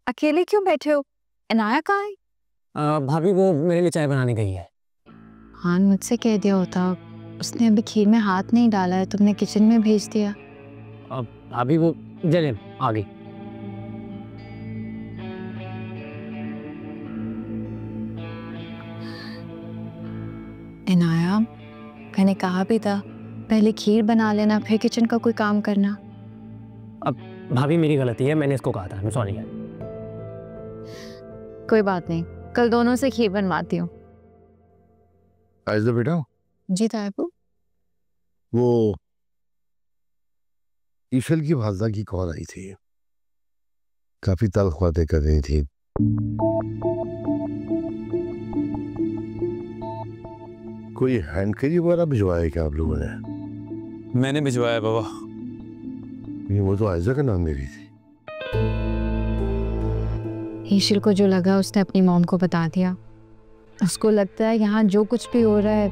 अकेले क्यों बैठे हो? इनाया कहाँ है? भाभी वो मेरे लिए चाय बनाने गई है। हाँ, मुझसे कह दिया होता, उसने अभी खीर में हाथ नहीं डाला है, तुमने किचन में भेज दिया। भाभी वो जले आ गई। इनाया, मैंने कहा भी था पहले खीर बना लेना फिर किचन का कोई काम करना। अब भाभी मेरी गलती है, मैंने इसको कहा था, मैं सॉरी है। कोई बात नहीं, कल दोनों से खीर बनवाती हूँ। आइज़ा बेटा। जी तायबू। वो ईशल की वालदा की कॉल आई थी, काफी तल्ख बातें कर रही थी। कोई हैंड कैरी वगैरह भिजवाया क्या आप लोगों ने? मैंने भिजवाया बाबा। वो तो आयजा का नाम दे रही थी। ईशल को जो लगा उसने अपनी मॉम को बता दिया। उसको लगता है यहाँ जो कुछ भी हो रहा है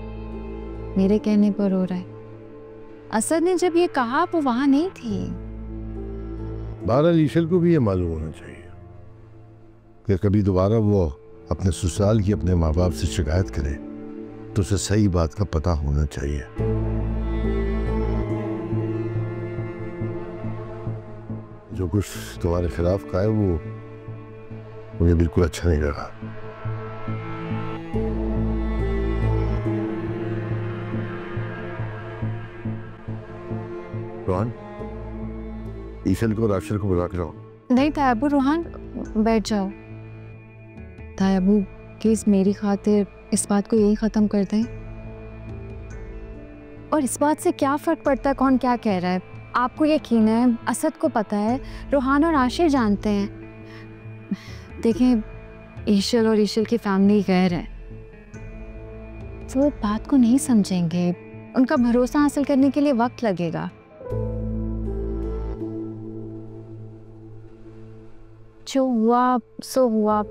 मेरे कहने पर हो रहा है। असद ने जब ये कहा वो वहां नहीं थी। बहरहाल ईशल को भी ये मालूम होना चाहिए कि कभी दोबारा वो अपने ससुराल की अपने माँ बाप से शिकायत करे तो उसे सही बात का पता होना चाहिए। जो कुछ तुम्हारे खिलाफ का है वो मुझे बिल्कुल अच्छा नहीं लगा। रोहन, ईशल को और अक्षर को बुला के लाओ। नहीं तायबू, रोहन बैठ जाओ। तायबू प्लीज मेरी खातिर इस बात को यही खत्म कर दें। और इस बात से क्या फर्क पड़ता है कौन क्या कह रहा है? आपको यकीन है, असद को पता है, रोहान और आशिर जानते हैं। देखें, ईशल और ईशल की फैमिली गैर है, वो बात को नहीं समझेंगे। उनका भरोसा हासिल करने के लिए वक्त लगेगा। जो हुआ सो हुआ,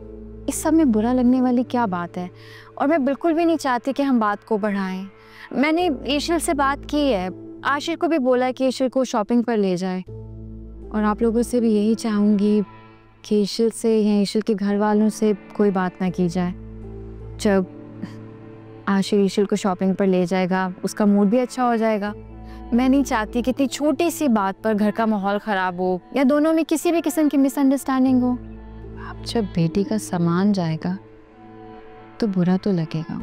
इस सब में बुरा लगने वाली क्या बात है? और मैं बिल्कुल भी नहीं चाहती कि हम बात को बढ़ाएं। मैंने ईशल से बात की है, आशिर को भी बोला कि ईशल को शॉपिंग पर ले जाए। और आप लोगों से भी यही चाहूँगी कि ईशल से या ईशल के घर वालों से कोई बात ना की जाए। जब आशिर ईशल को शॉपिंग पर ले जाएगा उसका मूड भी अच्छा हो जाएगा। मैं नहीं चाहती कि इतनी छोटी सी बात पर घर का माहौल ख़राब हो या दोनों में किसी भी किस्म की मिसअंडरस्टैंडिंग हो। अब जब बेटी का सामान जाएगा तो बुरा तो लगेगा।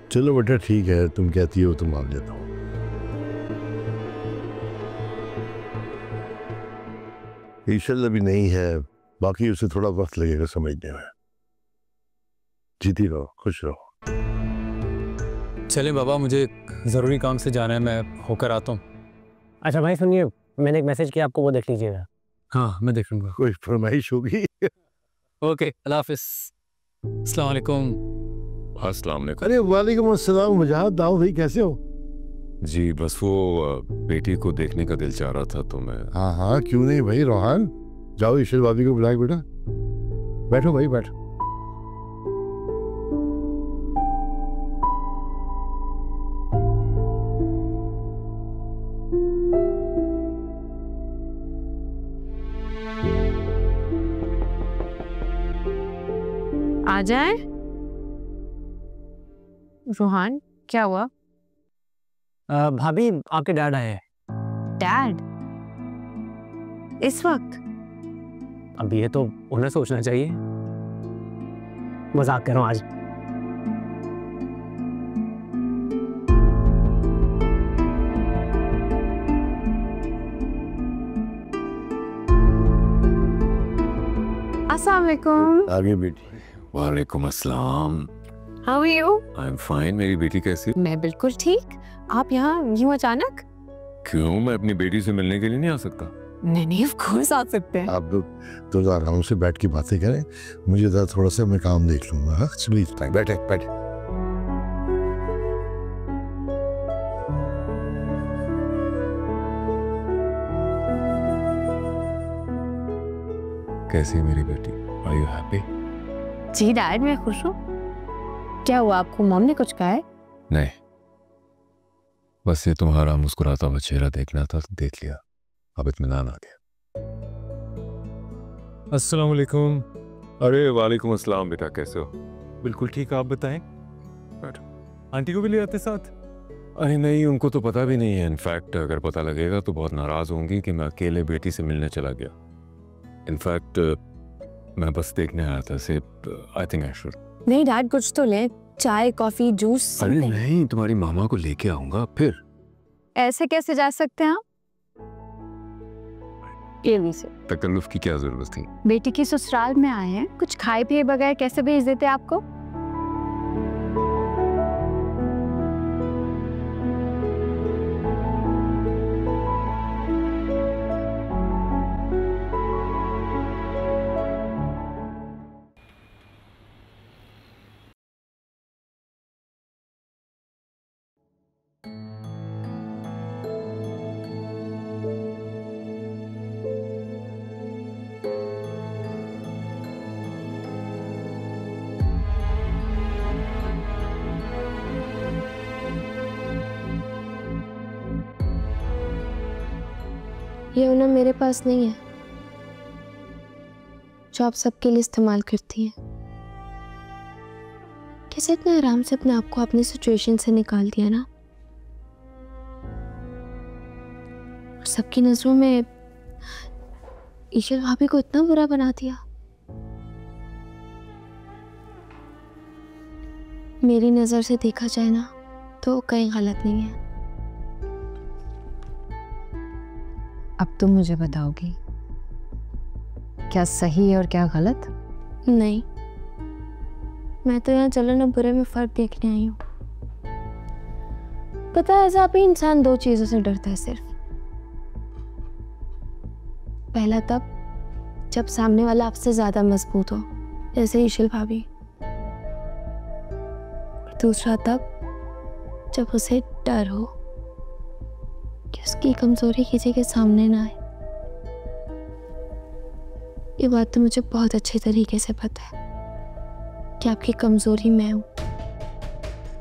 चलो बेटा ठीक है, तुम कहती हो तो मान लेता हूँ। ईशल अभी नहीं है, बाकी उसे थोड़ा वक्त लगेगा समझने में। जीती रहो, खुश रहो। चले बाबा, मुझे ज़रूरी काम से जाना है, मैं होकर आता हूँ। अच्छा भाई सुनिए, मैंने एक मैसेज किया आपको, वो देख लीजिएगा। हाँ मैं देख लूँगा। कोई फरमाइश होगी? ओके, अल्लाह हाफिज़। अस्सलाम वालेकुम। अस्सलाम वालेकुम। अरे वालेकुम अस्सलाम मुजाहिद, दाऊद भाई कैसे हो? जी बस वो बेटी को देखने का दिल चाह रहा था तो मैं। हाँ हाँ क्यों नहीं भाई। रोहान जाओ ईशल भाभी को बुलाए बेटा। बैठो भाई बैठो। आ जाए। रोहान क्या हुआ? भाभी आपके डैड आए हैं। डैड इस वक्त? अब ये तो उन्हें सोचना चाहिए। मजाक कर रहा हूँ आज। अस्सलाम वालेकुम। आगे बेटी। वालेकुम अस्सलाम। How are you? I am fine. मेरी बेटी कैसी? मैं बिल्कुल ठीक। आप यहाँ यूं अचानक? क्यों, मैं अपनी बेटी से मिलने के लिए नहीं आ सकता? नहीं नहीं, ऑफ कोर्स आ सकते हैं। आप लोग तो आराम से बैठ के बातें करें, मुझे जरा थोड़ा सा मैं काम देख लूंगा। हाँ चलिए बैठे बैठे। कैसी है मेरी बेटी? Are you happy? जी डैड, मैं खुश हूँ। क्या हुआ, आपको मॉम ने कुछ कहा है? नहीं, बस ये तुम्हारा मुस्कुराता हुआ चेहरा देखना था तो देख लिया। अब इत्मीनान आ गया। अस्सलाम वालेकुम। अरे वालेकुम अस्सलाम बेटा, कैसे हो? बिल्कुल ठीक, आप बताएं। आंटी को भी ले आते साथ? अरे नहीं, उनको तो पता भी नहीं है। इनफैक्ट अगर पता लगेगा तो बहुत नाराज होंगी कि मैं अकेले बेटी से मिलने चला गया। इनफैक्ट मैं बस देखने आया था। से आई थिंक आई शुड। नहीं डैड, कुछ तो ले, चाय कॉफी जूस। अरे नहीं, तुम्हारी मामा को लेके आऊंगा फिर। ऐसे कैसे जा सकते हैं आप? ये भी से तकल्लुफ की क्या जरूरत थी? बेटी की ससुराल में आए हैं, कुछ खाए पिए बगैर कैसे भेज देते आपको? ये होना मेरे पास नहीं है जो आप सबके लिए इस्तेमाल करती हैं। कैसे इतने आराम से अपने आप को अपनी सिचुएशन से निकाल दिया ना, और सबकी नजरों में ईशल भाभी को इतना बुरा बना दिया। मेरी नजर से देखा जाए ना तो कहीं गलत नहीं है। अब तुम मुझे बताओगी क्या सही है और क्या गलत? नहीं, मैं तो यहाँ चलन और बुरे में फर्क देखने आई हूँ। पता है, ऐसा भी इंसान दो चीजों से डरता है सिर्फ। पहला तब जब सामने वाला आपसे ज्यादा मजबूत हो, जैसे ईशल भाभी। और दूसरा तब जब उसे डर हो कि उसकी कमजोरी किसी के सामने ना आए। ये बात तो मुझे बहुत अच्छे तरीके से पता है कि आपकी कमजोरी मैं हूं।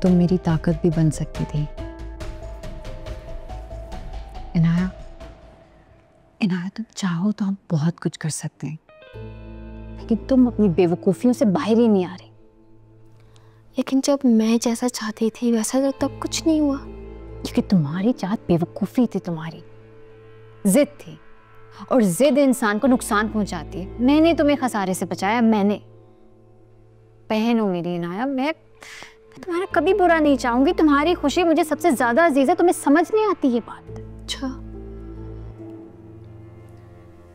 तुम मेरी ताकत भी बन सकती थी इनाया। इनाया, तुम चाहो तो हम बहुत कुछ कर सकते हैं, लेकिन तुम अपनी बेवकूफियों से बाहर ही नहीं आ रही। लेकिन जब मैं जैसा चाहती थी वैसा तो तब कुछ नहीं हुआ। क्योंकि तुम्हारी चाहत बेवकूफ़ी थी, तुम्हारी जिद थी, और जिद इंसान को नुकसान पहुंचाती है। मैंने तुम्हें खसारे से बचाया, मैंने। बहन हो मेरी इनाया, मैं तुम्हारा कभी बुरा नहीं चाहूंगी। तुम्हारी खुशी मुझे सबसे ज्यादा अजीज है। तुम्हें समझ नहीं आती ये बात? अच्छा,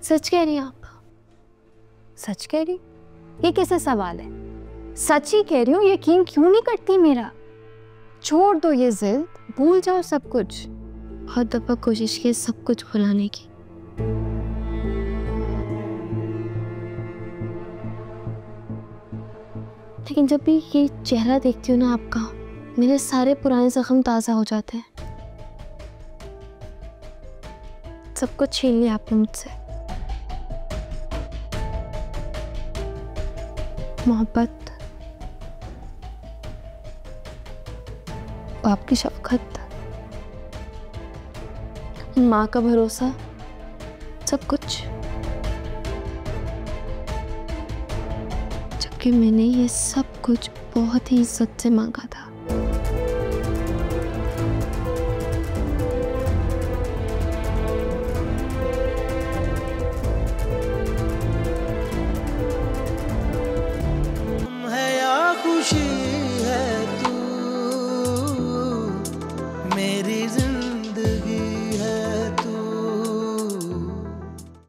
सच कह रही हैं आप? सच कह रही? ये कैसा सवाल है? सच ही कह रही हूँ। यकीन क्यों नहीं करती मेरा? छोड़ दो ये जिद, भूल जाओ सब कुछ। बहुत दफा कोशिश की सब कुछ भुलाने की, लेकिन जब भी ये चेहरा देखती हूँ ना आपका, मेरे सारे पुराने जख्म ताज़ा हो जाते हैं। सब कुछ छीन लिया आपने मुझसे। मोहब्बत, आपकी शफकत, माँ का भरोसा, सब कुछ। जबकि मैंने ये सब कुछ बहुत ही इज्जत से मांगा था।